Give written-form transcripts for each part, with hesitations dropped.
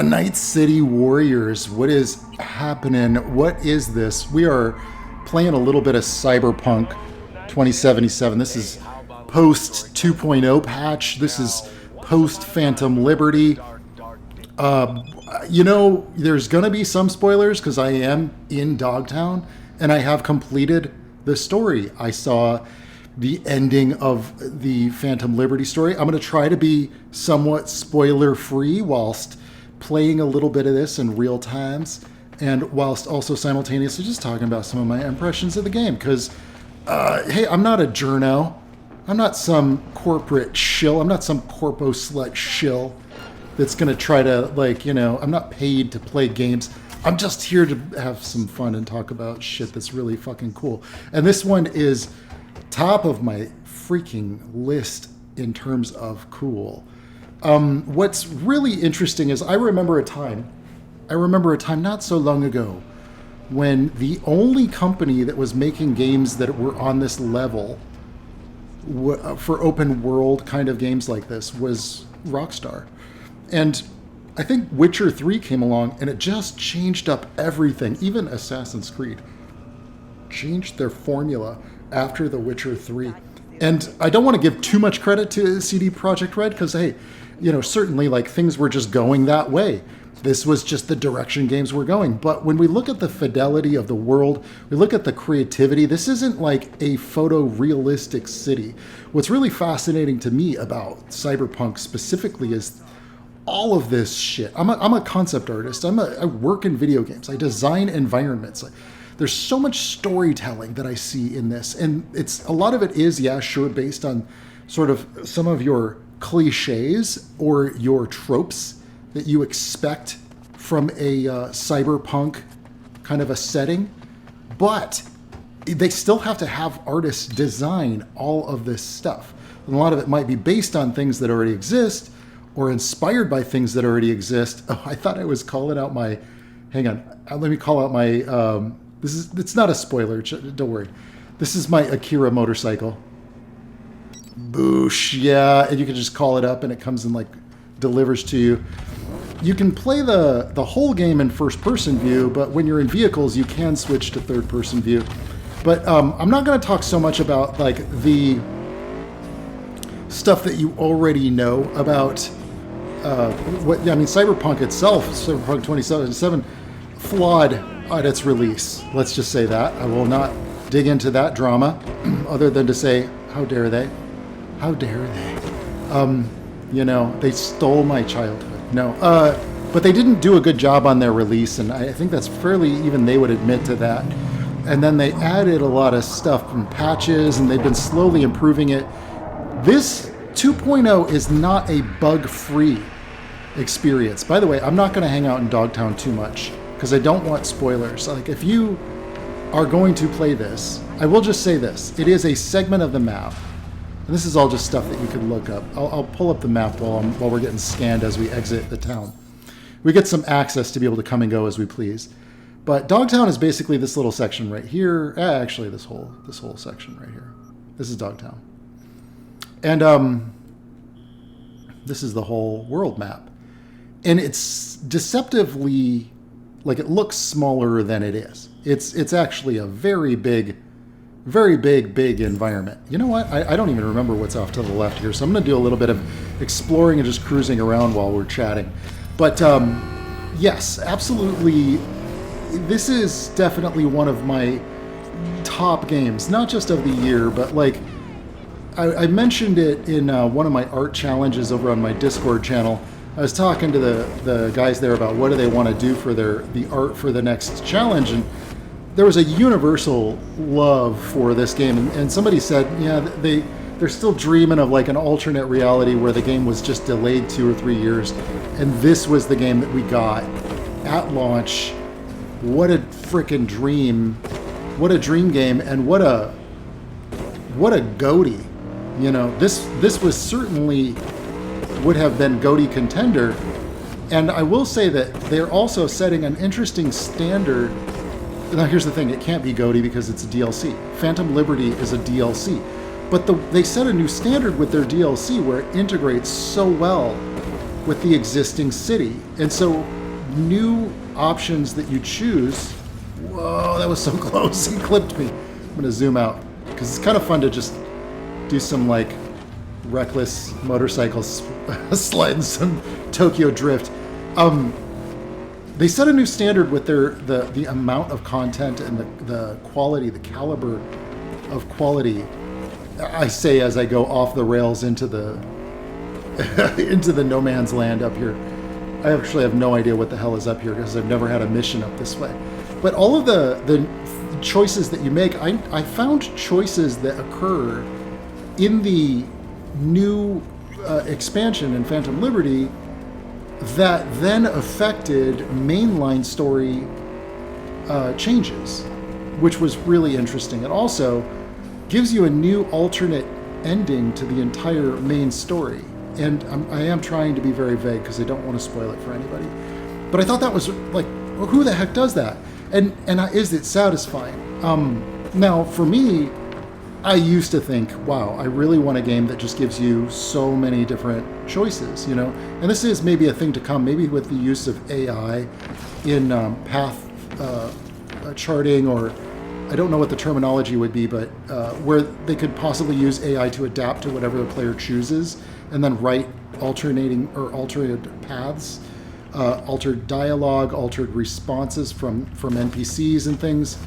Night City Warriors, what is happening? What is this? We are playing a little bit of Cyberpunk 2077. This is post 2.0 patch. This is post Phantom Liberty. There's going to be some spoilers because I am in Dogtown and I have completed the story. I saw the ending of the Phantom Liberty story. I'm going to try to be somewhat spoiler free whilst playing a little bit of this in real times, and whilst also simultaneously just talking about some of my impressions of the game. Because, hey, I'm not a journo. I'm not some corporate shill. I'm not some corpo slut shill that's going to try to, I'm not paid to play games. I'm just here to have some fun and talk about shit that's really fucking cool. And this one is top of my freaking list in terms of cool. What's really interesting is I remember a time not so long ago when the only company that was making games that were on this level for open world kind of games like this was Rockstar. And I think Witcher 3 came along and it just changed up everything. Even Assassin's Creed changed their formula after The Witcher 3. And I don't want to give too much credit to CD Projekt Red because, hey, certainly things were just going that way. This was just the direction games were going. But when we look at the fidelity of the world, we look at the creativity, this isn't like a photorealistic city. What's really fascinating to me about Cyberpunk specifically is all of this shit. I'm a concept artist. I work in video games. I design environments. There's so much storytelling that I see in this. And a lot of it is, based on sort of some of your cliches or your tropes that you expect from a cyberpunk kind of a setting. But they still have to have artists design all of this stuff. And a lot of it might be based on things that already exist or inspired by things that already exist. Oh, I thought I was calling out my... Hang on. Let me call out my... It's not a spoiler. Don't worry. This is my Akira motorcycle. Boosh. Yeah. And you can just call it up and it comes and delivers to you. You can play the whole game in first person view, but when you're in vehicles, you can switch to third person view. But I'm not going to talk so much about the stuff that you already know about. Cyberpunk itself, Cyberpunk 2077, flawed at its release. Let's just say that. I will not dig into that drama other than to say, how dare they? How dare they? They stole my childhood. No, but they didn't do a good job on their release, and I think that's fairly, even they would admit to that. And then they added a lot of stuff from patches, and they've been slowly improving it. This 2.0 is not a bug-free experience. By the way, I'm not going to hang out in Dogtown too much because I don't want spoilers. If you are going to play this, I will just say this. It is a segment of the map. And this is all just stuff that you can look up. I'll pull up the map while we're getting scanned as we exit the town. We get some access to be able to come and go as we please. But Dogtown is basically this little section right here. Actually, this whole section right here. This is Dogtown. And this is the whole world map. And it's deceptively, it looks smaller than it is. It's actually a very big environment. You know what? I don't even remember what's off to the left here, so I'm going to do a little bit of exploring and just cruising around while we're chatting. But yes, absolutely, this is definitely one of my top games, not just of the year, but I mentioned it in one of my art challenges over on my Discord channel. I was talking to the guys there about what do they want to do for the art for the next challenge, and there was a universal love for this game, and somebody said, yeah, they're still dreaming of an alternate reality where the game was just delayed 2 or 3 years, and this was the game that we got at launch. What a freaking dream! What a dream game, and what a goatee! This was certainly would have been goatee contender, and I will say that they're also setting an interesting standard. Now, here's the thing. It can't be GOTY because it's a DLC. Phantom Liberty is a DLC. But they set a new standard with their DLC where it integrates so well with the existing city. And so new options that you choose. Whoa, that was so close. He clipped me. I'm going to zoom out because it's kind of fun to just do some like reckless motorcycles sliding some Tokyo drift. They set a new standard with the amount of content and the quality, the caliber of quality. I say as I go off the rails into the into the no man's land up here. I actually have no idea what the hell is up here because I've never had a mission up this way. But all of the choices that you make, I found choices that occur in the new expansion in Phantom Liberty that then affected mainline story changes, which was really interesting. It also gives you a new alternate ending to the entire main story. And I am trying to be very vague because I don't want to spoil it for anybody. But I thought that was like, well, who the heck does that? And is it satisfying? Now, for me, I used to think, wow, I really want a game that just gives you so many different choices, you know? And this is maybe a thing to come, maybe with the use of AI in path charting, or I don't know what the terminology would be, but where they could possibly use AI to adapt to whatever the player chooses and then write alternating or altered paths, altered dialogue, altered responses from NPCs and things.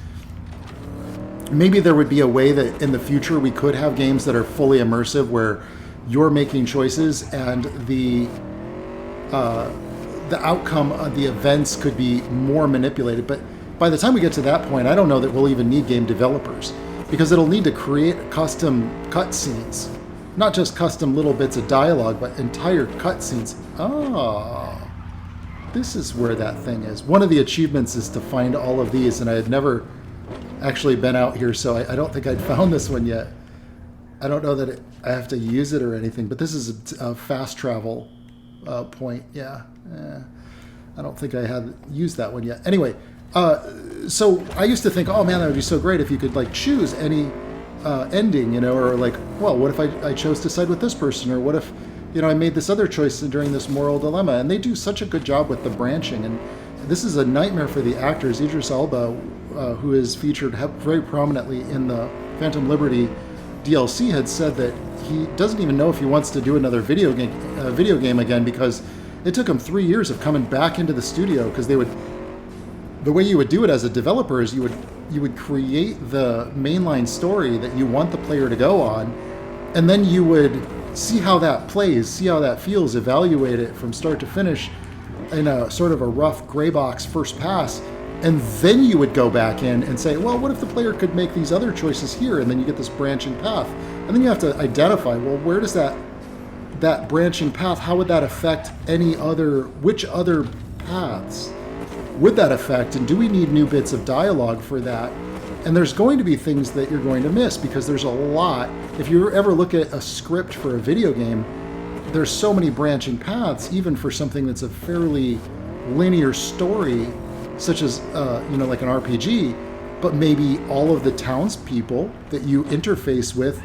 Maybe there would be a way that in the future we could have games that are fully immersive where you're making choices and the outcome of the events could be more manipulated. But by the time we get to that point, I don't know that we'll even need game developers because it'll need to create custom cutscenes, not just custom little bits of dialogue, but entire cutscenes. Oh, this is where that thing is. One of the achievements is to find all of these, and I had never actually been out here, so I don't think I'd found this one yet. I don't know that I have to use it or anything, but this is a fast travel point. Yeah, I don't think I had used that one yet. Anyway, so I used to think, oh man, that would be so great if you could like choose any ending, you know, or like, well, what if I chose to side with this person, or what if, you know, I made this other choice during this moral dilemma. And they do such a good job with the branching, and this is a nightmare for the actors. Idris Elba, who is featured very prominently in the Phantom Liberty DLC, had said that he doesn't even know if he wants to do another video game again, because it took him 3 years of coming back into the studio, because the way you would do it as a developer is you would create the mainline story that you want the player to go on, and then you would see how that plays, see how that feels, evaluate it from start to finish in a sort of a rough gray box first pass, and then you would go back in and say, well, what if the player could make these other choices here? And then you get this branching path. And then you have to identify, well, where does that branching path, how would that affect which other paths would that affect? And do we need new bits of dialogue for that? And there's going to be things that you're going to miss, because there's a lot. If you ever look at a script for a video game, there's so many branching paths, even for something that's a fairly linear story, such as, like an RPG, but maybe all of the townspeople that you interface with,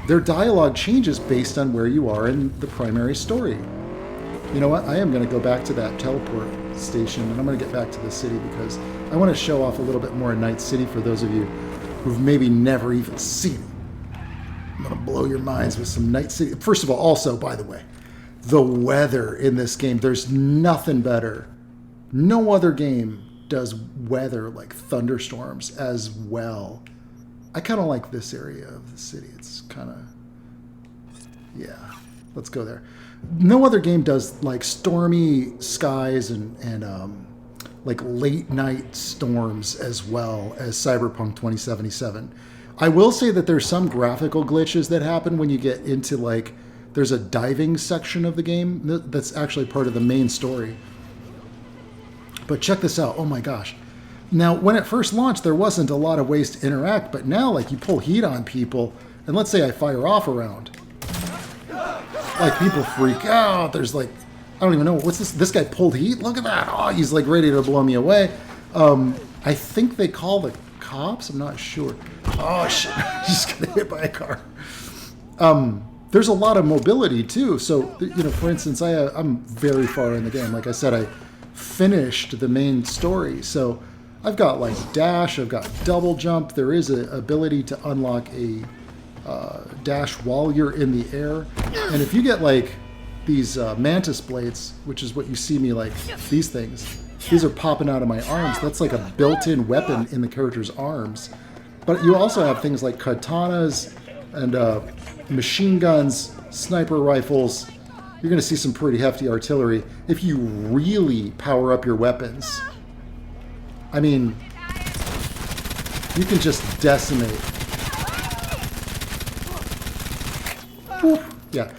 their dialogue changes based on where you are in the primary story. You know what? I am going to go back to that teleport station, and I'm going to get back to the city, because I want to show off a little bit more of Night City for those of you who've maybe never even seen it. I'm going to blow your minds with some Night City. First of all, also, by the way, the weather in this game, there's nothing better. No other game does weather like thunderstorms as well. I kind of like this area of the city. It's kind of, yeah, let's go there. No other game does like stormy skies and like late night storms as well as Cyberpunk 2077. I will say that there's some graphical glitches that happen when you get into like, there's a diving section of the game that's actually part of the main story. But check this out. Oh my gosh. Now, when it first launched, there wasn't a lot of ways to interact, but now like you pull heat on people, and let's say I fire off a round. Like people freak out. There's like, I don't even know, what's this? This guy pulled heat? Look at that. Oh, he's like ready to blow me away. I think they call the cops. I'm not sure. Oh shit, I just got hit by a car. there's a lot of mobility too. So, for instance, I'm very far in the game. Like I said, I finished the main story. So I've got like dash, I've got double jump. There is an ability to unlock a dash while you're in the air. And if you get like these mantis blades, which is what you see me like, these things, these are popping out of my arms. That's like a built-in weapon in the character's arms. But you also have things like katanas and machine guns, sniper rifles. You're going to see some pretty hefty artillery if you really power up your weapons. I mean, you can just decimate. Whew. Yeah.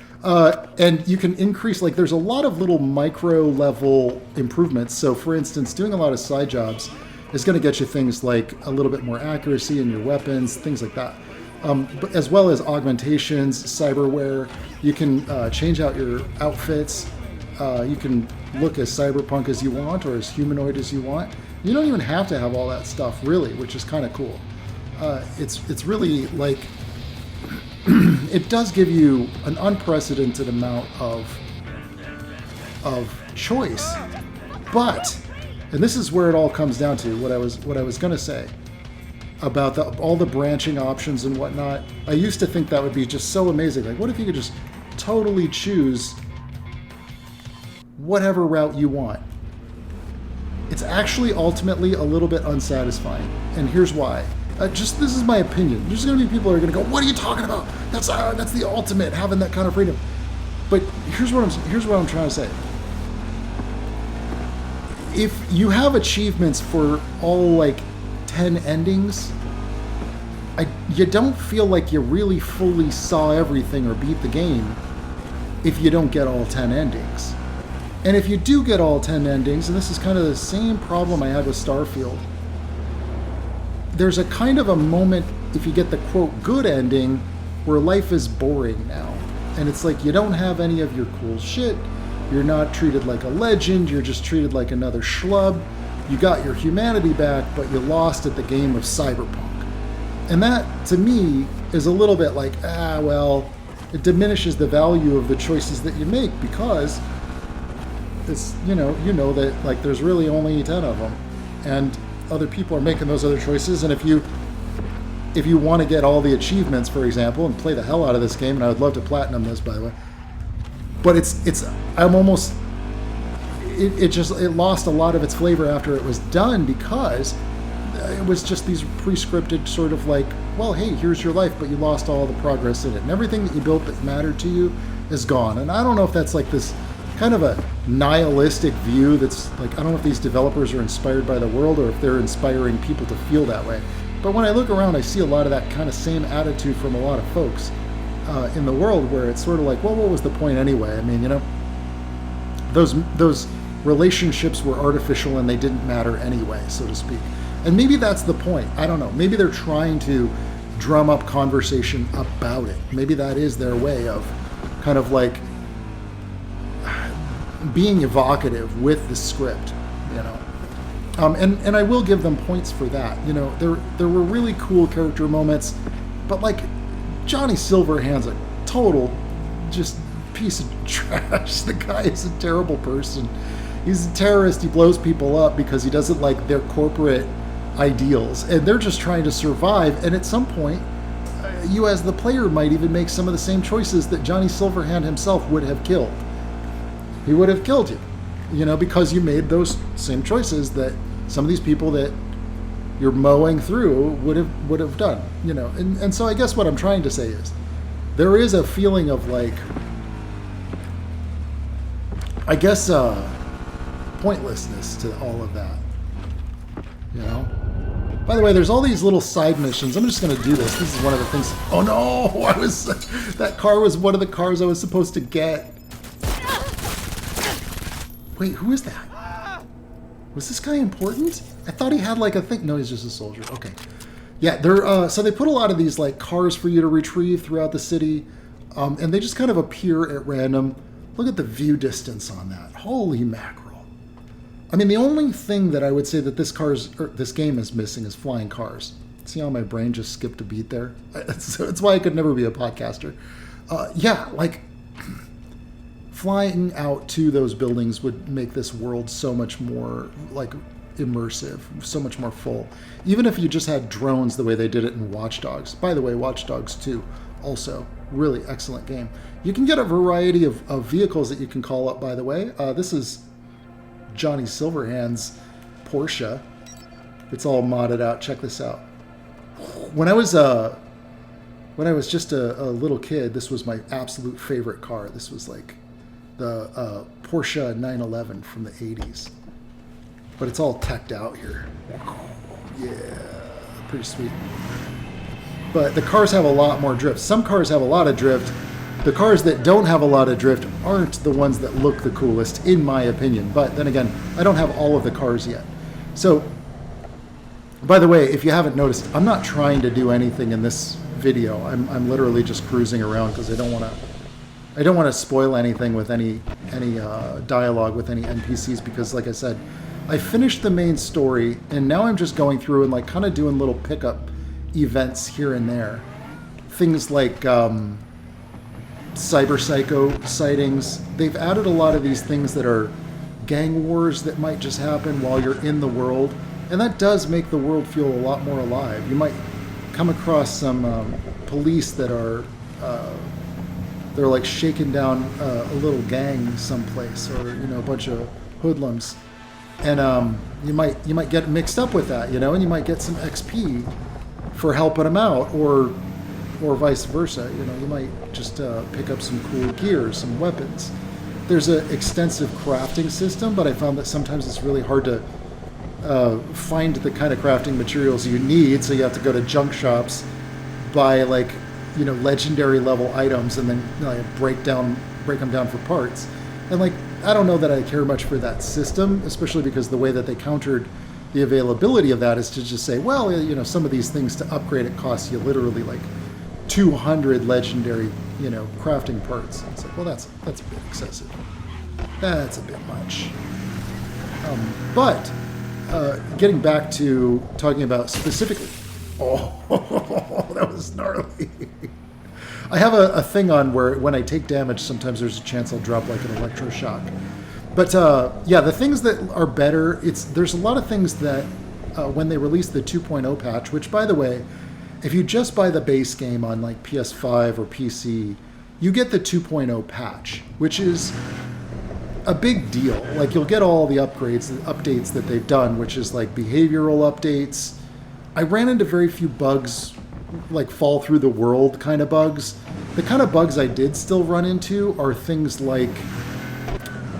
And you can increase, like, there's a lot of little micro level improvements. So, for instance, doing a lot of side jobs is going to get you things like a little bit more accuracy in your weapons, things like that. But as well as augmentations, cyberware. You can change out your outfits. You can look as cyberpunk as you want or as humanoid as you want. You don't even have to have all that stuff, really, which is kind of cool. It's really like it does give you an unprecedented amount of choice, but, and this is where it all comes down to what I was going to say about all the branching options and whatnot. I used to think that would be just so amazing. Like, what if you could just totally choose whatever route you want? It's actually ultimately a little bit unsatisfying, and here's why. This is my opinion. There's going to be people who are going to go, "What are you talking about? That's the ultimate, having that kind of freedom." But here's what I'm trying to say. If you have achievements for all like 10 endings, you don't feel like you really fully saw everything or beat the game if you don't get all 10 endings. And if you do get all 10 endings, and this is kind of the same problem I had with Starfield, there's a kind of a moment, if you get the quote good ending, where life is boring now. And it's like you don't have any of your cool shit, you're not treated like a legend, you're just treated like another schlub. You got your humanity back, but you lost at the game of Cyberpunk. And that, to me, is a little bit like, well, it diminishes the value of the choices that you make, because it's, you know that like there's really only 10 of them, and other people are making those other choices. And if you want to get all the achievements, for example, and play the hell out of this game, and I would love to platinum this, by the way, but it lost a lot of its flavor after it was done, because it was just these pre-scripted sort of like, well, hey, here's your life, but you lost all the progress in it, and everything that you built that mattered to you is gone. And I don't know if that's like this kind of a nihilistic view that's like, I don't know if these developers are inspired by the world or if they're inspiring people to feel that way. But when I look around, I see a lot of that kind of same attitude from a lot of folks in the world, where it's sort of like, well, what was the point anyway? I mean, those relationships were artificial and they didn't matter anyway, so to speak. And maybe that's the point. I don't know. Maybe they're trying to drum up conversation about it. Maybe that is their way of kind of like being evocative with the script, and I will give them points for that. There were really cool character moments, but like Johnny Silverhand's a total just piece of trash. The guy is a terrible person. He's a terrorist. He blows people up because he doesn't like their corporate ideals, and they're just trying to survive. And at some point, you as the player might even make some of the same choices that Johnny Silverhand himself would have killed. He would have killed you, because you made those same choices that some of these people that you're mowing through would have done, And so I guess what I'm trying to say is there is a feeling of like, I guess, pointlessness to all of that, By the way, there's all these little side missions. I'm just going to do this. This is one of the things. Oh no, that car was one of the cars I was supposed to get. Wait, who is that? Was this guy important? I thought he had like a thing. No, he's just a soldier. Okay. Yeah, so they put a lot of these like cars for you to retrieve throughout the city, and they just kind of appear at random. Look at the view distance on that. Holy mackerel. I mean, the only thing that I would say that this game is missing is flying cars. See how my brain just skipped a beat there? It's why I could never be a podcaster. Yeah, like flying out to those buildings would make this world so much more like immersive, so much more full. Even if you just had drones the way they did it in Watch Dogs. By the way, Watch Dogs 2, also really excellent game. You can get a variety of vehicles that you can call up, by the way. This is Johnny Silverhand's Porsche. It's all modded out. Check this out. When I was just a little kid, this was my absolute favorite car. This was like the Porsche 911 from the 80s. But it's all teched out here. Yeah, pretty sweet. But the cars have a lot more drift. Some cars have a lot of drift. The cars that don't have a lot of drift aren't the ones that look the coolest, in my opinion. But then again, I don't have all of the cars yet. So, by the way, if you haven't noticed, I'm not trying to do anything in this video. I'm literally just cruising around because I don't want to spoil anything with any dialogue with any NPCs, because like I said, I finished the main story and now I'm just going through and like kind of doing little pickup events here and there. Things like cyber psycho sightings. They've added a lot of these things that are gang wars that might just happen while you're in the world, and that does make the world feel a lot more alive. You might come across some police that are they're like shaking down a little gang someplace, or a bunch of hoodlums, and you might get mixed up with that, and you might get some XP for helping them out, or vice versa. You might just pick up some cool gear, some weapons. There's an extensive crafting system, but I found that sometimes it's really hard to find the kind of crafting materials you need, so you have to go to junk shops, buy like legendary level items, and then break them down for parts. And like, I don't know that I care much for that system, especially because the way that they countered the availability of that is to just say, well, some of these things to upgrade, it costs you literally like 200 legendary crafting parts. It's like, well, that's a bit excessive. That's a bit much. But getting back to talking about specifically, that was gnarly. I have a thing on where when I take damage, sometimes there's a chance I'll drop like an electroshock. But yeah, the things that are better, there's a lot of things that when they released the 2.0 patch, which by the way, if you just buy the base game on like PS5 or PC, you get the 2.0 patch, which is a big deal. Like, you'll get all the updates that they've done, which is like behavioral updates. I ran into very few bugs, like fall through the world kind of bugs. The kind of bugs I did still run into are things like,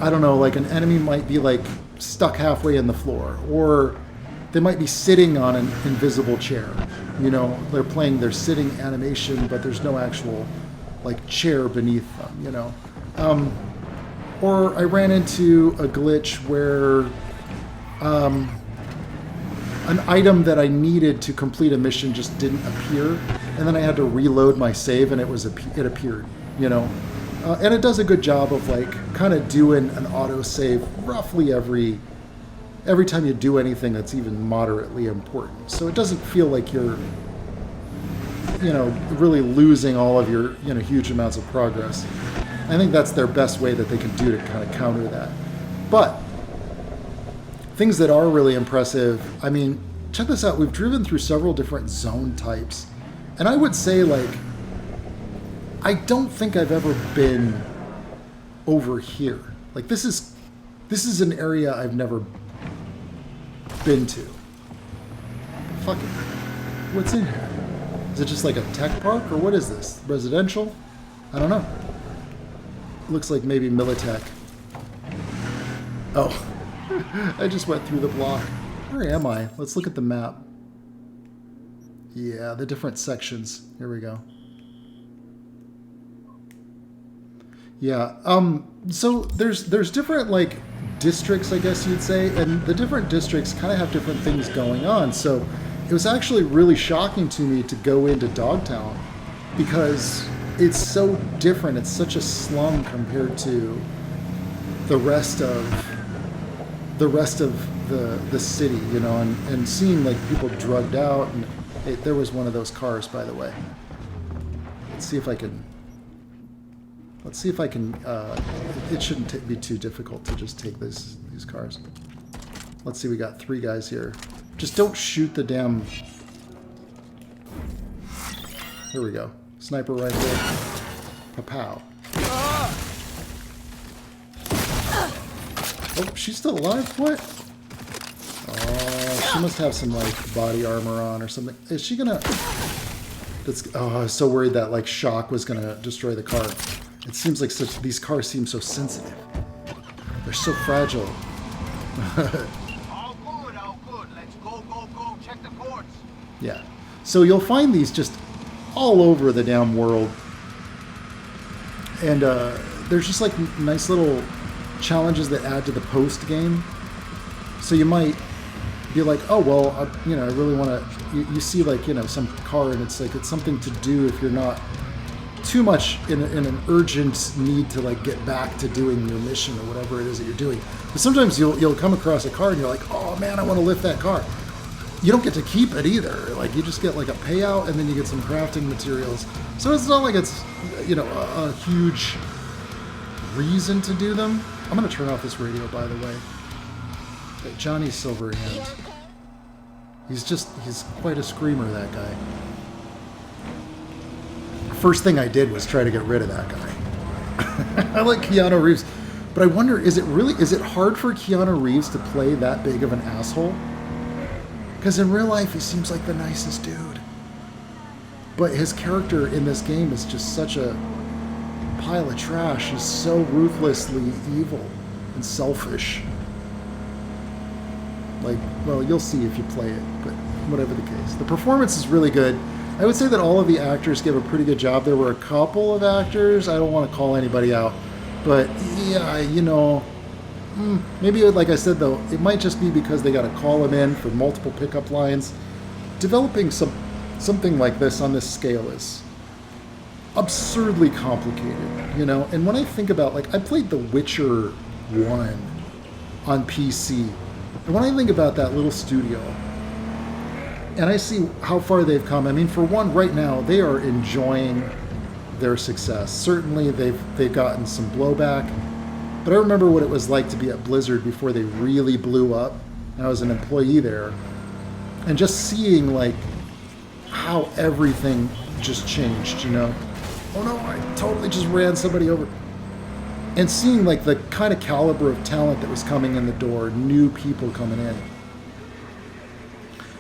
I don't know, like an enemy might be like stuck halfway in the floor, or they might be sitting on an invisible chair. They're playing their sitting animation, but there's no actual like chair beneath them, or I ran into a glitch where an item that I needed to complete a mission just didn't appear, and then I had to reload my save, and it appeared, and it does a good job of like kind of doing an auto save roughly every time you do anything that's even moderately important. So it doesn't feel like you're really losing all of your huge amounts of progress. I think that's their best way that they can do to kind of counter that. But things that are really impressive, I mean, check this out. We've driven through several different zone types, and I would say, like, I don't think I've ever been over here. Like, this is an area I've never been to. Fuck it. What's in here? Is it just like a tech park, or what is this? Residential? I don't know. Looks like maybe Militech. Oh. I just went through the block. Where am I? Let's look at the map. Yeah, the different sections. Here we go. Yeah. So there's different like districts, I guess you'd say, and the different districts kind of have different things going on. So it was actually really shocking to me to go into Dogtown because it's so different. It's such a slum compared to the rest of the city, and seeing like people drugged out, and there was one of those cars, by the way. Let's see if I can Let's see if I can... it shouldn't be too difficult to just take these cars. Let's see, we got 3 guys here. Just don't shoot the damn... Here we go. Sniper right there. Pa-pow. Oh, she's still alive? What? Oh, she must have some, like, body armor on or something. Is she gonna... Oh, I was so worried that, like, shock was gonna destroy the car. It seems like these cars seem so sensitive. They're so fragile. All good. Let's go. Check the courts. Yeah. So you'll find these just all over the damn world. And there's just, like, nice little challenges that add to the post game. So you might be like, oh, well, I really want to... You see, like, some car, and it's like it's something to do if you're not too much in an urgent need to, like, get back to doing your mission or whatever it is that you're doing. But sometimes you'll come across a car and you're like, oh man, I want to lift that car. You don't get to keep it either. Like, you just get, like, a payout, and then you get some crafting materials. So it's not like it's a huge reason to do them. I'm gonna turn off this radio, by the way. But Johnny Silverhand. He's quite a screamer, that guy. First thing I did was try to get rid of that guy. I like Keanu Reeves, but I wonder, is it hard for Keanu Reeves to play that big of an asshole? Because in real life, he seems like the nicest dude. But his character in this game is just such a pile of trash. He's so ruthlessly evil and selfish. Like, well, you'll see if you play it, but whatever the case. The performance is really good. I would say that all of the actors give a pretty good job. There were a couple of actors, I don't want to call anybody out, but yeah, maybe, like I said, though, it might just be because they got to call him in for multiple pickup lines. Developing something like this on this scale is absurdly complicated, And when I think about, like, I played The Witcher 1 on PC, and when I think about that little studio, and I see how far they've come, I mean, for one, right now, they are enjoying their success. Certainly, they've gotten some blowback, but I remember what it was like to be at Blizzard before they really blew up. And I was an employee there, and just seeing, like, how everything just changed, Oh no, I totally just ran somebody over. And seeing, like, the kind of caliber of talent that was coming in the door, new people coming in.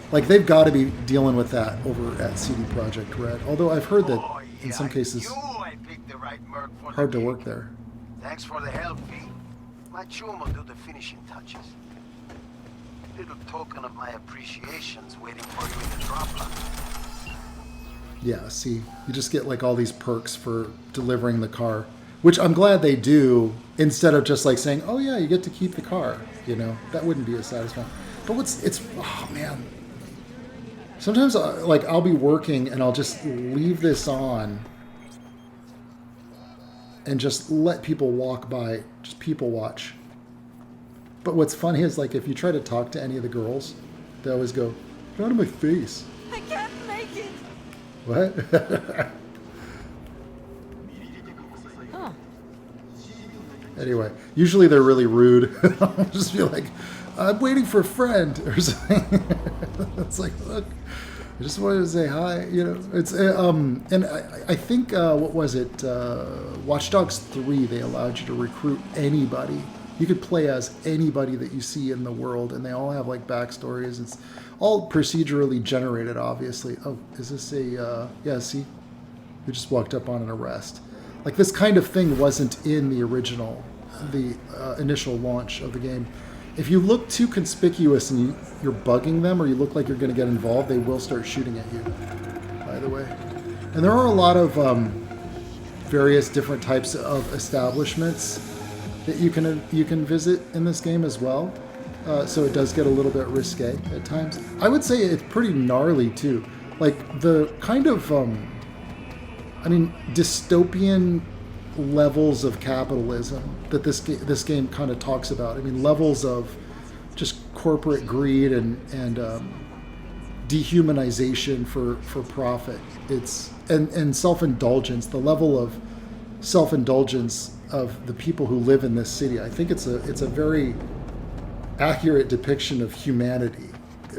Like, they've got to be dealing with that over at CD Projekt Red. Although I've heard that in some cases, hard to work there. Thanks for the help, V. My chum will do the finishing touches. Little token of my appreciation's waiting for you in the drop lot. Yeah, see, you just get, like, all these perks for delivering the car, which I'm glad they do, instead of just, like, saying, oh yeah, you get to keep the car, that wouldn't be as satisfying. But oh man, sometimes, like, I'll be working and I'll just leave this on and just let people walk by, just people watch. But what's funny is, like, if you try to talk to any of the girls, they always go, get out of my face. I can't make it. What? Huh. Anyway, usually they're really rude. I'll just be like, I'm waiting for a friend or something. It's like, look, I just wanted to say hi. It's and I think what was it? Watch Dogs 3. They allowed you to recruit anybody. You could play as anybody that you see in the world, and they all have, like, backstories. It's all procedurally generated, obviously. Oh, is this a... yeah, see? We just walked up on an arrest. Like, this kind of thing wasn't in the original, the initial launch of the game. If you look too conspicuous and you're bugging them, or you look like you're going to get involved, they will start shooting at you, by the way. And there are a lot of various different types of establishments that you can visit in this game as well. So it does get a little bit risque at times. I would say it's pretty gnarly too. Like, the kind of, dystopian levels of capitalism that this game kind of talks about. I mean, levels of just corporate greed and dehumanization for profit. And self-indulgence. The level of self-indulgence of the people who live in this city. I think it's a very accurate depiction of humanity,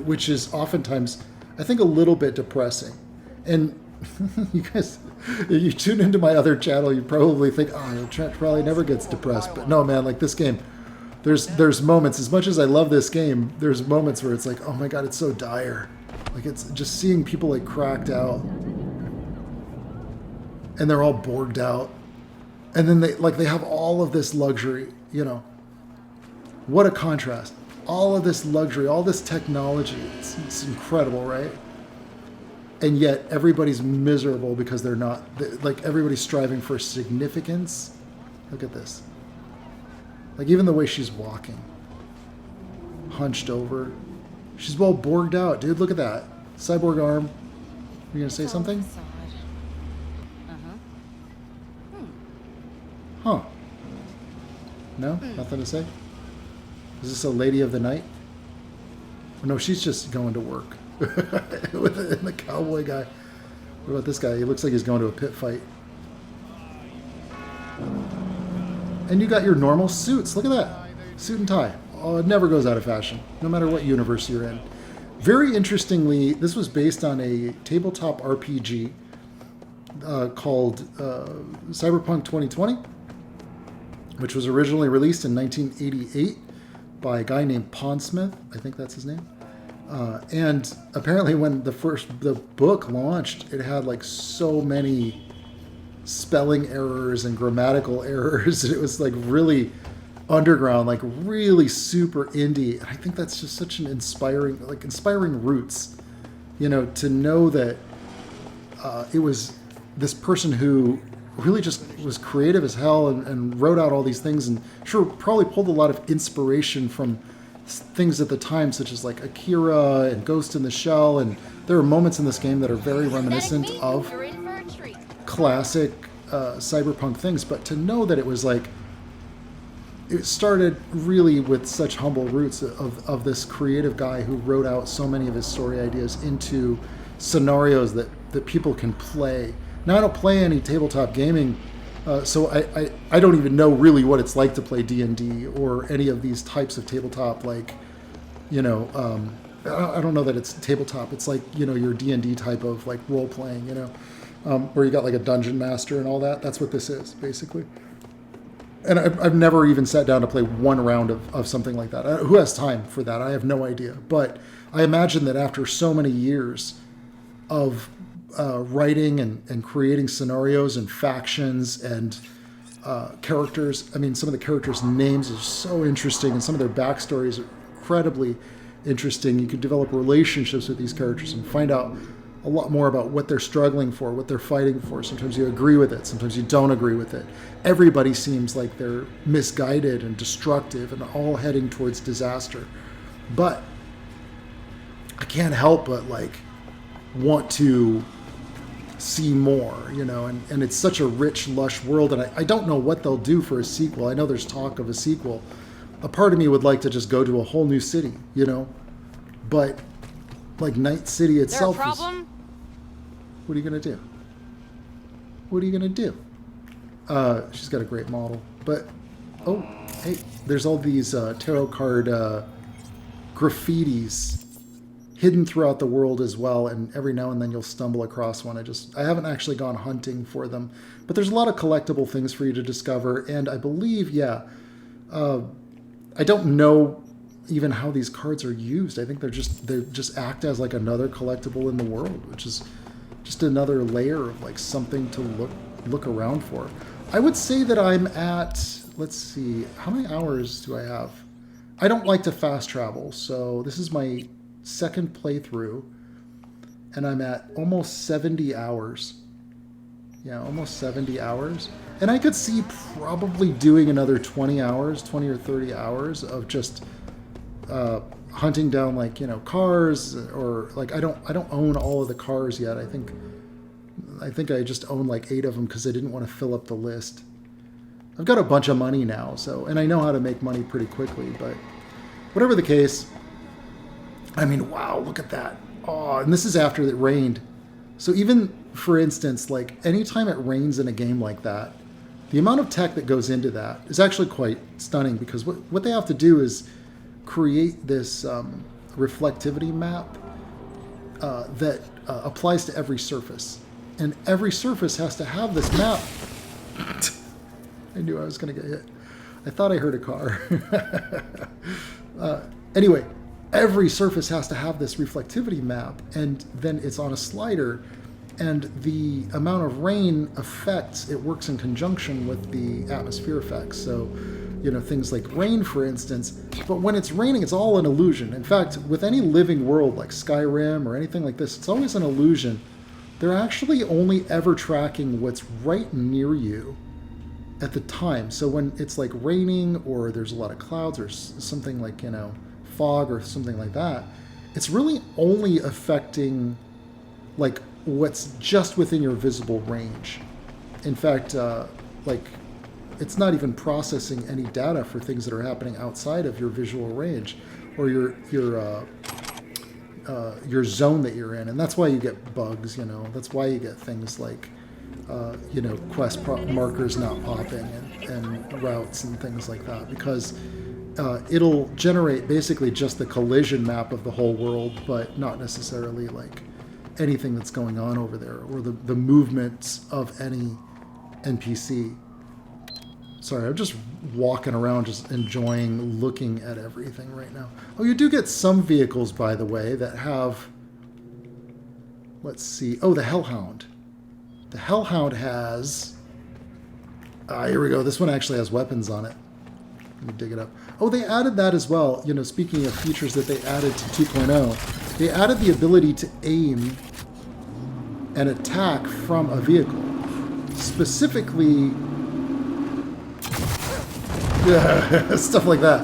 which is oftentimes, I think, a little bit depressing. And you guys, if you tune into my other channel, you probably think, oh, Trent probably never gets depressed. But no, man, like this game, there's moments, as much as I love this game, there's moments where it's like, oh my God, it's so dire. Like, it's just seeing people like cracked out and they're all borged out. And then they have all of this luxury, you know. What a contrast. All of this luxury, all this technology. It's incredible, right? And yet everybody's miserable because they're not, like, everybody's striving for significance. Look at this. Like, even the way she's walking. Hunched over. She's well borged out, dude. Look at that. Cyborg arm. You gonna say something? Huh. No? Nothing to say? Is this a lady of the night? Oh, no, she's just going to work. And the cowboy guy. What about this guy? He looks like he's going to a pit fight. And you got your normal suits. Look at that. Suit and tie. Oh, it never goes out of fashion, no matter what universe you're in. Very interestingly, this was based on a tabletop RPG called Cyberpunk 2020, which was originally released in 1988 by a guy named Pondsmith. I think that's his name. And apparently when the book launched, it had like so many spelling errors and grammatical errors. It was like really underground, like really super indie. And I think that's just such an inspiring roots, you know, to know that it was this person who really just was creative as hell and wrote out all these things, and sure probably pulled a lot of inspiration from things at the time, such as like Akira and Ghost in the Shell. And there are moments in this game that are very reminiscent of classic cyberpunk things. But to know that it was like, it started really with such humble roots of this creative guy who wrote out so many of his story ideas into scenarios that people can play. Now, I don't play any tabletop gaming, so I don't even know really what it's like to play D&D or any of these types of tabletop, like, you know, I don't know that it's tabletop. It's like, you know, your D&D type of like role playing, you know, where you got like a dungeon master and all that. That's what this is, basically. And I've never even sat down to play one round of something like that. Who has time for that? I have no idea. But I imagine that after so many years of writing and creating scenarios and factions and characters, I mean, some of the characters' names are so interesting, and some of their backstories are incredibly interesting. You could develop relationships with these characters and find out a lot more about what they're struggling for, what they're fighting for. Sometimes you agree with it, sometimes you don't agree with it. Everybody seems like they're misguided and destructive and all heading towards disaster. But I can't help but like want to see more, you know, and it's such a rich, lush world, and I don't know what they'll do for a sequel. I know there's talk of a sequel. A part of me would like to just go to a whole new city, you know, but like Night City itself there a problem? What are you gonna do? What are you gonna do? She's got a great model, but oh, hey, there's all these tarot card graffitis hidden throughout the world as well, and every now and then you'll stumble across one. I haven't actually gone hunting for them, but there's a lot of collectible things for you to discover, and I believe, I don't know even how these cards are used. I think they just act as like another collectible in the world, which is just another layer of like something to look around for. I would say that I'm at, let's see, how many hours do I have? I don't like to fast travel, so this is my second playthrough, and I'm at almost 70 hours. Yeah, almost 70 hours. And I could see probably doing another 20 hours, 20 or 30 hours of just hunting down, like, you know, cars, or like I don't own all of the cars yet. I think I just own like 8 of them because I didn't want to fill up the list. I've got a bunch of money now, so, and I know how to make money pretty quickly, but whatever the case, I mean, wow, look at that. Oh, and this is after it rained. So even, for instance, like anytime it rains in a game like that, The amount of tech that goes into that is actually quite stunning because what they have to do is create this reflectivity map that applies to every surface. And every surface has to have this map. I knew I was going to get hit. I thought I heard a car. Anyway, every surface has to have this reflectivity map, and then it's on a slider, and the amount of rain affects, it works in conjunction with the atmosphere effects. So, you know, things like rain, for instance. But when it's raining, it's all an illusion. In fact, with any living world like Skyrim or anything like this, it's always an illusion. They're actually only ever tracking what's right near you at the time. So when it's like raining or there's a lot of clouds or something like, you know, fog or something like that, it's really only affecting like what's just within your visible range. In fact, like it's not even processing any data for things that are happening outside of your visual range or your zone that you're in. And that's why you get bugs, you know. That's why you get things like, you know, quest markers not popping and routes and things like that, because it'll generate basically just the collision map of the whole world, but not necessarily like anything that's going on over there or the movements of any NPC. Sorry, I'm just walking around, just enjoying looking at everything right now. Oh, you do get some vehicles, by the way, that have... Let's see. Oh, the Hellhound. The Hellhound has... here we go. This one actually has weapons on it. Let me dig it up. Oh, they added that as well. You know, speaking of features that they added to 2.0, they added the ability to aim and attack from a vehicle. Specifically... stuff like that,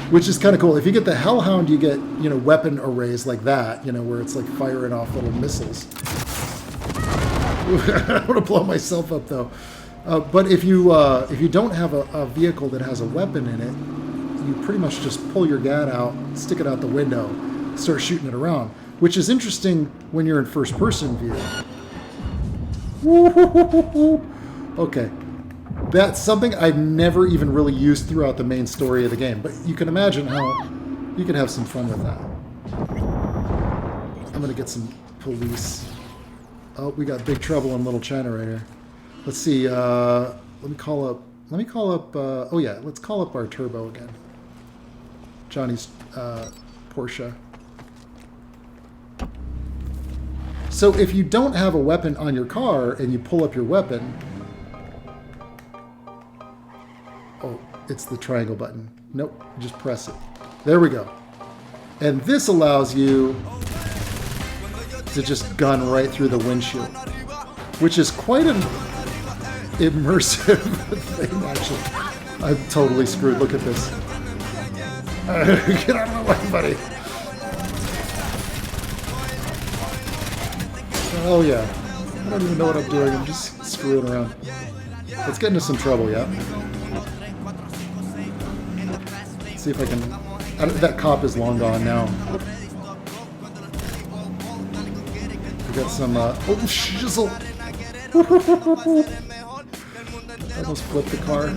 which is kind of cool. If you get the Hellhound, you get, you know, weapon arrays like that, you know, where it's like firing off little missiles. I don't want to blow myself up though. But if you don't have a vehicle that has a weapon in it, you pretty much just pull your gat out, stick it out the window, start shooting it around, which is interesting when you're in first-person view. Okay. That's something I've never even really used throughout the main story of the game, but you can imagine how you can have some fun with that. I'm gonna get some police. Oh, we got big trouble in Little China right here. Let's see. Let me call up. Oh yeah, let's call up our turbo again. Johnny's Porsche. So if you don't have a weapon on your car and you pull up your weapon. Oh, it's the triangle button. Nope, just press it. There we go. And this allows you to just gun right through the windshield, which is quite an immersive thing, actually. I'm totally screwed. Look at this. Get out of my way, buddy. Oh, yeah. I don't even know what I'm doing. I'm just screwing around. Let's get into some trouble, yeah? See if I can... that cop is long gone now. We got some... oh, shizzle! I almost flipped the car.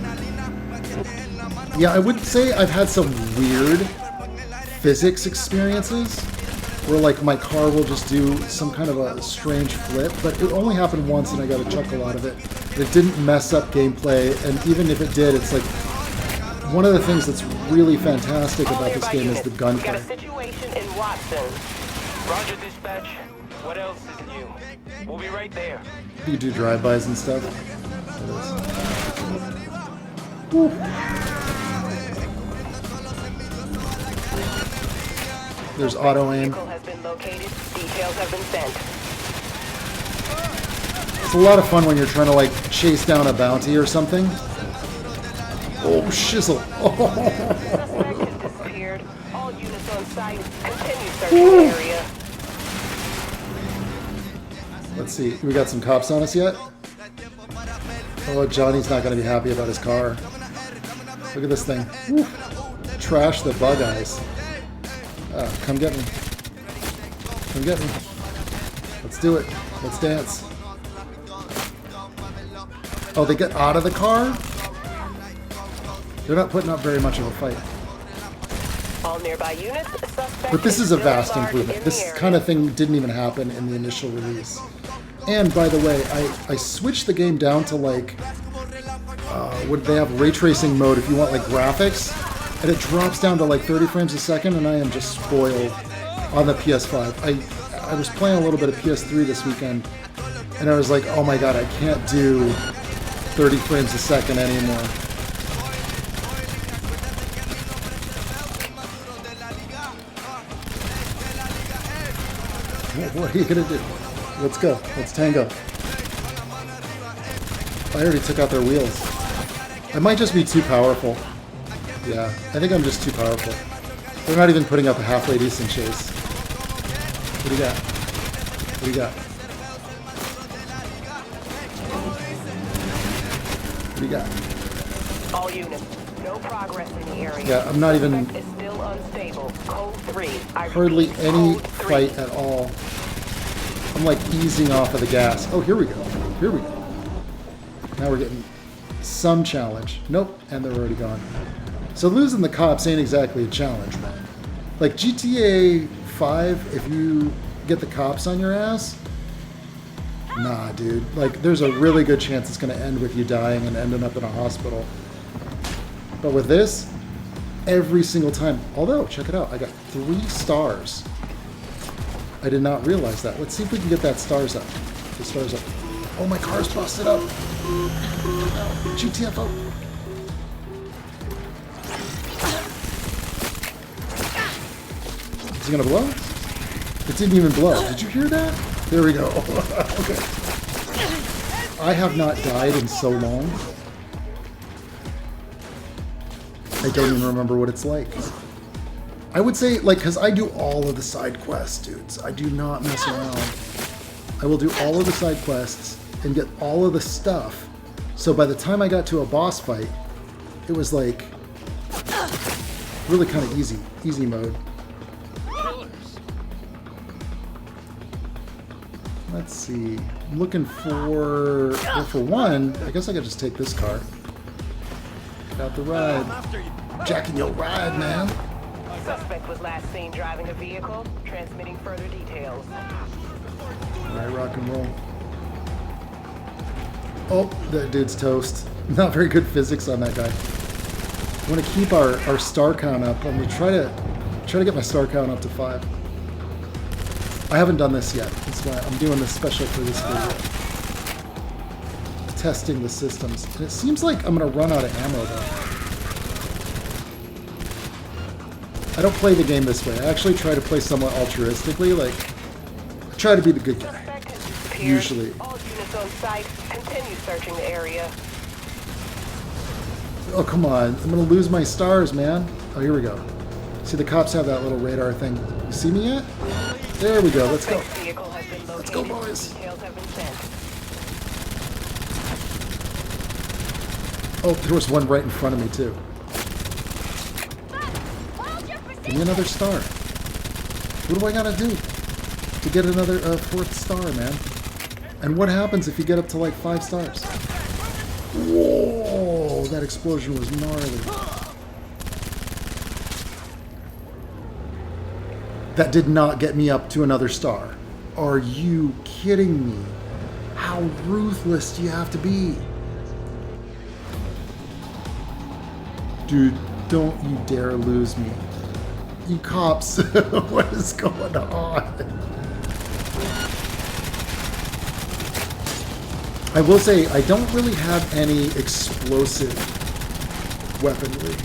Yeah, I would say I've had some weird physics experiences where, like, my car will just do some kind of a strange flip, but it only happened once and I got a chuckle out of it. It didn't mess up gameplay, and even if it did, it's like... One of the things that's really fantastic about this game is the gunplay. Got a situation in Watson. Roger, dispatch. What else is new? We'll be right there. You do drive-bys and stuff. Woo. There's auto aim. Has been located. Details have been sent. It's a lot of fun when you're trying to like chase down a bounty or something. Oh, shizzle. Suspect has disappeared. All units on site. Continue searching the area. Let's see. We got some cops on us yet? Oh, Johnny's not going to be happy about his car. Look at this thing. Woo. Trash the bug eyes. Come get me. Come get me. Let's do it. Let's dance. Oh, they get out of the car? They're not putting up very much of a fight. All nearby units, suspect But this is a still vast large improvement. in This the area. kind of thing didn't even happen in the initial release. And by the way, I switched the game down to like, would they have ray tracing mode if you want like graphics? And it drops down to like 30 frames a second, and I am just spoiled on the PS5. I was playing a little bit of PS3 this weekend, and I was like, oh my god, I can't do 30 frames a second anymore. What are you gonna do? Let's go. Let's tango. I already took out their wheels. I might just be too powerful. Yeah, I think I'm just too powerful. They're not even putting up a halfway decent chase. What do you got? What do you got? What do you got? All units, no progress in the area. Yeah, I'm not even Suspect is still unstable. Code 3. I hardly repeat, any code 3. fight at all. I'm like easing off of the gas. Oh, here we go. Here we go. Now we're getting some challenge. Nope, and they're already gone. So losing the cops ain't exactly a challenge, man. Like GTA 5, if you get the cops on your ass, nah, dude. Like, there's a really good chance it's going to end with you dying and ending up in a hospital. But with this, every single time. Although, check it out. I got 3 stars. I did not realize that. Let's see if we can get that stars up. The stars up. Oh, my car's busted up. GTFO. Is it going to blow? It didn't even blow. Did you hear that? There we go. Okay. I have not died in so long. I don't even remember what it's like. I would say, like, because I do all of the side quests, dudes. I do not mess around. I will do all of the side quests and get all of the stuff. So by the time I got to a boss fight, it was like really kind of easy mode. Let's see. I'm looking for, well, for one, I guess I could just take this car. Got the ride. Jacking your ride, man. Suspect was last seen driving a vehicle, transmitting further details. Alright, rock and roll. Oh, that dude's toast. Not very good physics on that guy. I want to keep our star count up. I'm going to try to get my star count up to 5. I haven't done this yet. That's why I'm doing this special for this video. Testing the systems. And it seems like I'm going to run out of ammo though. I don't play the game this way. I actually try to play somewhat altruistically. Like, I try to be the good guy. Suspect has disappeared. Usually. All units on site, continue searching the area. Oh, come on. I'm going to lose my stars, man. Oh, here we go. See, the cops have that little radar thing. You see me yet? There we go. Let's go. Suspect's vehicle has been Let's go, located. boys. Details have been sent. Oh, there was one right in front of me, too. Give me another star. What do I gotta do to get another 4th star, man? And what happens if you get up to like 5 stars? Whoa, that explosion was gnarly. That did not get me up to another star. Are you kidding me? How ruthless do you have to be? Dude, don't you dare lose me. You cops, what is going on? I will say, I don't really have any explosive weaponry.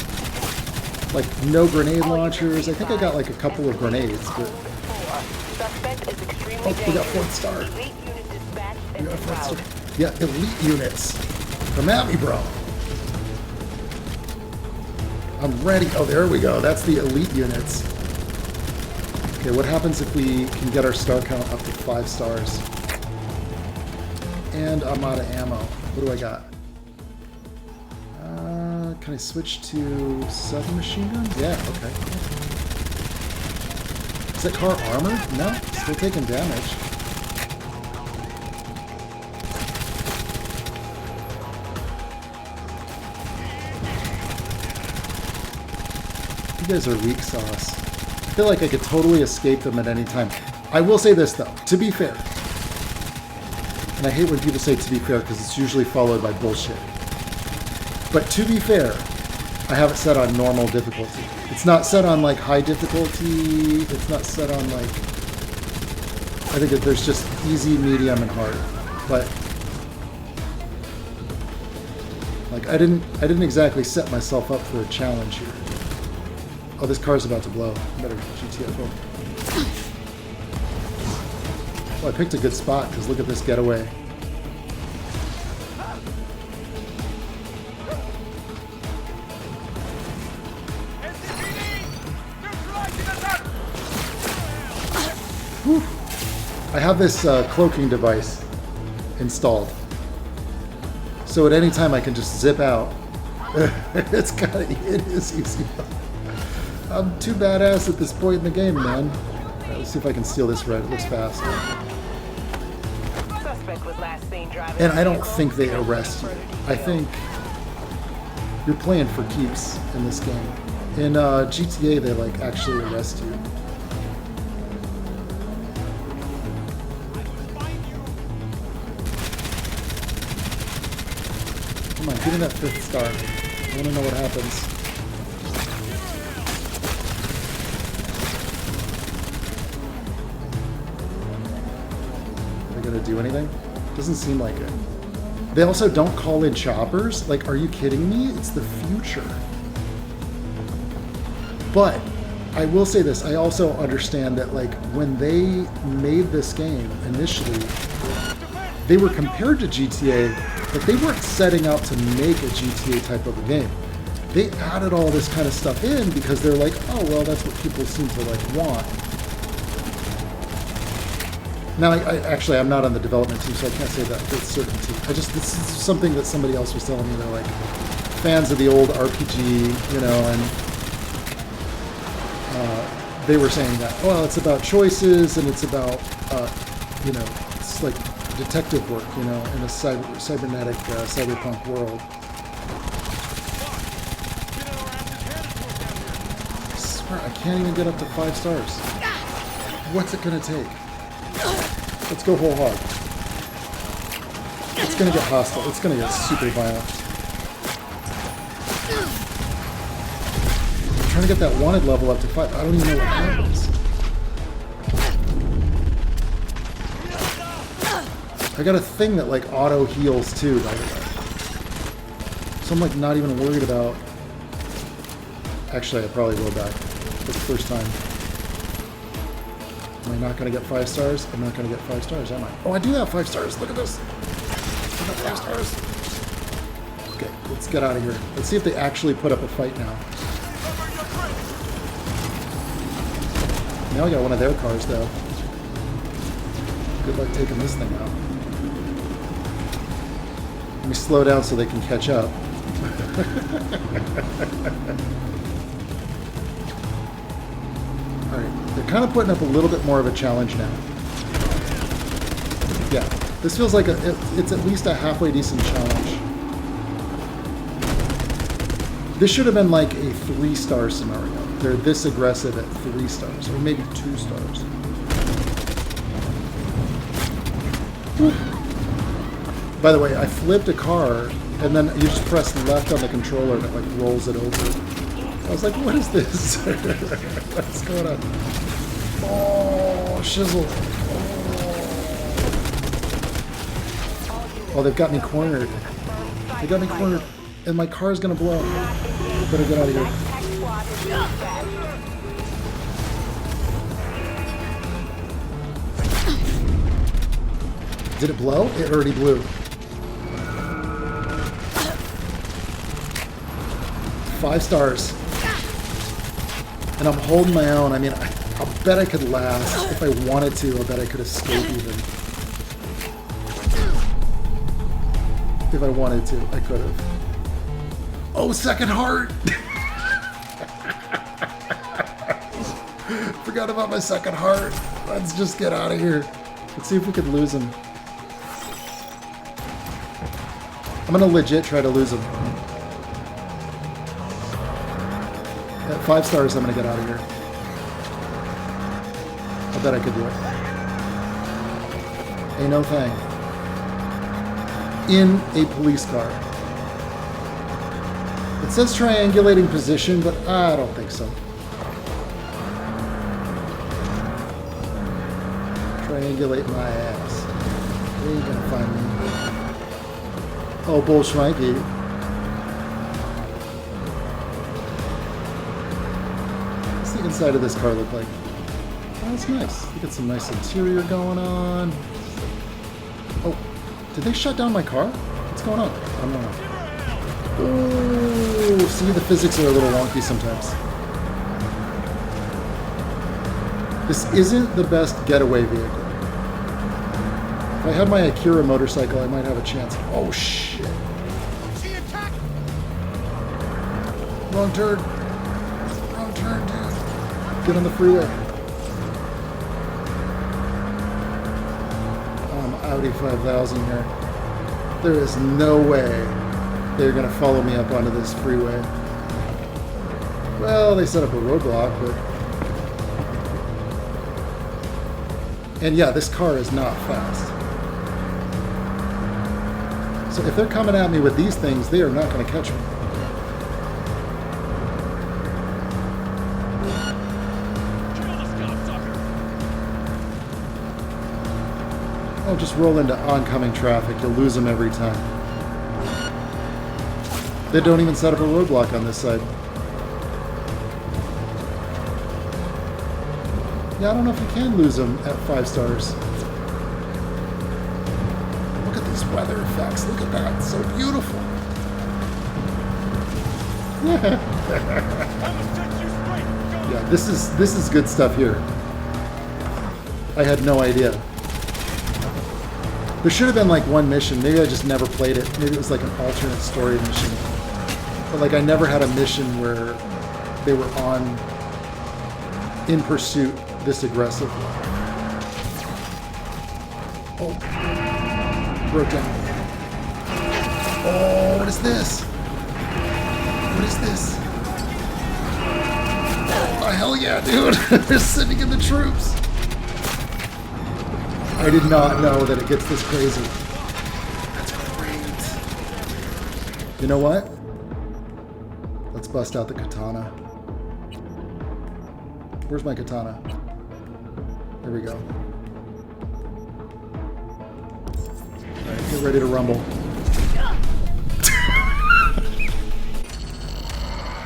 Like, no grenade launchers. I think I got like a couple of grenades, but... Suspect is extremely Oh, we got dangerous. 4th star. Elite unit dispatched We and got 4th route. star. Yeah, elite units. Come at me, bro. I'm ready. Oh, there we go. That's the elite units. Okay, what happens if we can get our star count up to 5 stars? And I'm out of ammo. What do I got? Can I switch to submachine gun? Yeah, okay. Is that car armored? No, still taking damage. You guys are weak sauce. I feel like I could totally escape them at any time. I will say this, though, to be fair. And I hate when people say to be fair because it's usually followed by bullshit. But to be fair, I have it set on normal difficulty. It's not set on like high difficulty. It's not set on like... I think that there's just easy, medium, and hard. But like I didn't exactly set myself up for a challenge here. Oh, this car's about to blow. Better GTFO. Well, I picked a good spot because look at this getaway. Whew. I have this cloaking device installed. So at any time I can just zip out. It is easy. I'm too badass at this point in the game, man. Alright, let's see if I can steal this red. It looks fast. And I don't think they arrest you. I think you're playing for keeps in this game. In GTA, they like actually arrest you. Come on, give me that 5th star. I want to know what happens. Are they going to do anything? Doesn't seem like it. They also don't call in choppers? Like, are you kidding me? It's the future. But I will say this. I also understand that, like, when they made this game initially, they were compared to GTA, but they weren't setting out to make a GTA type of a game. They added all this kind of stuff in because they're like, oh, well, that's what people seem to, like, want. Now, I'm not on the development team, so I can't say that with certainty. This is something that somebody else was telling me. They're, like, fans of the old RPG, you know, and they were saying that, well, it's about choices, and it's about, you know, it's like detective work, you know, in a cybernetic, cyberpunk world. I swear, I can't even get up to 5 stars. What's it gonna take? Let's go whole hog. It's gonna get hostile. It's gonna get super violent. I'm trying to get that wanted level up to 5. I don't even know what happens. I got a thing that like auto heals too, by the way. So I'm like not even worried about... Actually, I probably will die for the first time. Am I not going to get 5 stars? I'm not going to get 5 stars, am I? Oh, I do have 5 stars. Look at this. I got 5 stars. Okay, let's get out of here. Let's see if they actually put up a fight now. Now I got one of their cars, though. Good luck taking this thing out. Let me slow down so they can catch up. Alright, they're kind of putting up a little bit more of a challenge now. Yeah, this feels like it's at least a halfway decent challenge. This should have been like a 3-star scenario. They're this aggressive at 3 stars, or maybe 2 stars. By the way, I flipped a car, and then you just press left on the controller and it like rolls it over. I was like, what is this? What's going on? Oh, shizzle. Oh, they've got me cornered. They got me cornered, and my car's gonna blow. Better get out of here. Did it blow? It already blew. 5 stars. And I'm holding my own. I mean, I'll bet I could last. If I wanted to, I bet I could escape even. If I wanted to, I could have. Oh, second heart! Forgot about my second heart. Let's just get out of here. Let's see if we could lose him. I'm gonna legit try to lose him. At 5 stars, I'm going to get out of here. I bet I could do it. Ain't no thing. In a police car. It says triangulating position, but I don't think so. Triangulate my ass. Where are you gonna find me? Oh, bullshnikey. What's the inside of this car look like? Oh, that's nice. We got some nice interior going on. Oh, did they shut down my car? What's going on? I don't know. Oh, see, the physics are a little wonky sometimes. This isn't the best getaway vehicle. If I had my Akira motorcycle, I might have a chance. Oh, shit. Wrong turn. Wrong turn, dude. Get on the freeway. Audi 5000 here. There is no way they're going to follow me up onto this freeway. Well, they set up a roadblock, but... And yeah, this car is not fast. So if they're coming at me with these things, they are not going to catch me. Oh, just roll into oncoming traffic. You'll lose them every time. They don't even set up a roadblock on this side. Yeah, I don't know if you can lose them at 5 stars. Look at these weather effects. Look at that. It's so beautiful. Yeah, this is good stuff here. I had no idea. There should have been like one mission. Maybe I just never played it. Maybe it was like an alternate story mission. But like I never had a mission where they were in pursuit this aggressive. Oh. Broke down. Oh, what is this? What is this? Oh, hell yeah, dude. They're sending in the troops. I did not know that it gets this crazy. That's great. You know what? Let's bust out the katana. Where's my katana? There we go. Alright, get ready to rumble.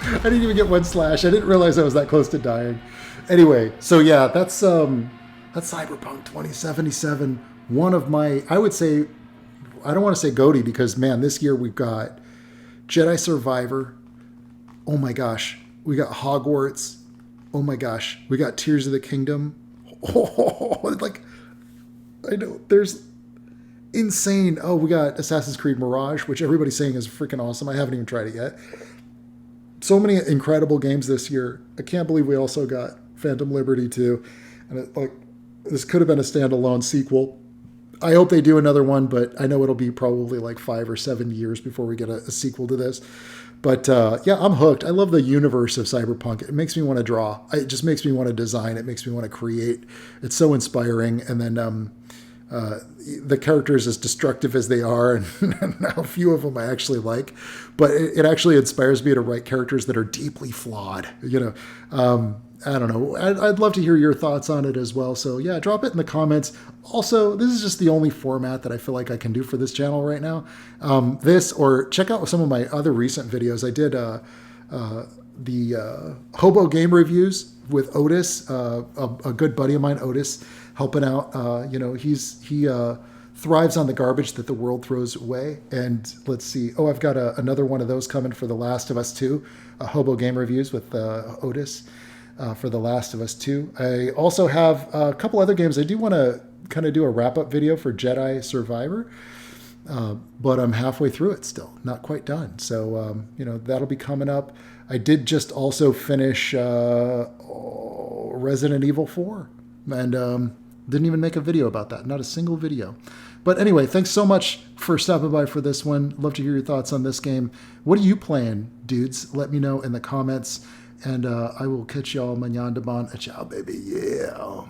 I didn't even get one slash. I didn't realize I was that close to dying. Anyway, so yeah, that's Cyberpunk 2077. One of my, I would say, I don't want to say GOATY because, man, this year we've got Jedi Survivor. Oh my gosh. We got Hogwarts. Oh my gosh. We got Tears of the Kingdom. Oh, like, I know, there's insane. Oh, we got Assassin's Creed Mirage, which everybody's saying is freaking awesome. I haven't even tried it yet. So many incredible games this year. I can't believe we also got Phantom Liberty too. And it, like, this could have been a standalone sequel. I hope they do another one, but I know it'll be probably like 5 or 7 years before we get a sequel to this. But yeah, I'm hooked. I love the universe of Cyberpunk. It makes me want to draw. It just makes me want to design. It makes me want to create. It's so inspiring. And then the characters, as destructive as they are, and how few of them I actually like, but it actually inspires me to write characters that are deeply flawed. You know, I don't know. I'd love to hear your thoughts on it as well. So yeah, drop it in the comments. Also, this is just the only format that I feel like I can do for this channel right now. This, or check out some of my other recent videos. I did the Hobo Game Reviews with Otis, a good buddy of mine, Otis, helping out. You know, he thrives on the garbage that the world throws away. And let's see. Oh, I've got another one of those coming for The Last of Us 2, Hobo Game Reviews with Otis. For The Last of Us 2. I also have a couple other games. I do want to kind of do a wrap-up video for Jedi Survivor, but I'm halfway through it still, not quite done. So, you know, that'll be coming up. I did just also finish Resident Evil 4, and didn't even make a video about that, not a single video. But anyway, thanks so much for stopping by for this one. Love to hear your thoughts on this game. What are you playing, dudes? Let me know in the comments. And I will catch y'all mañana. Ciao, baby. Yeah.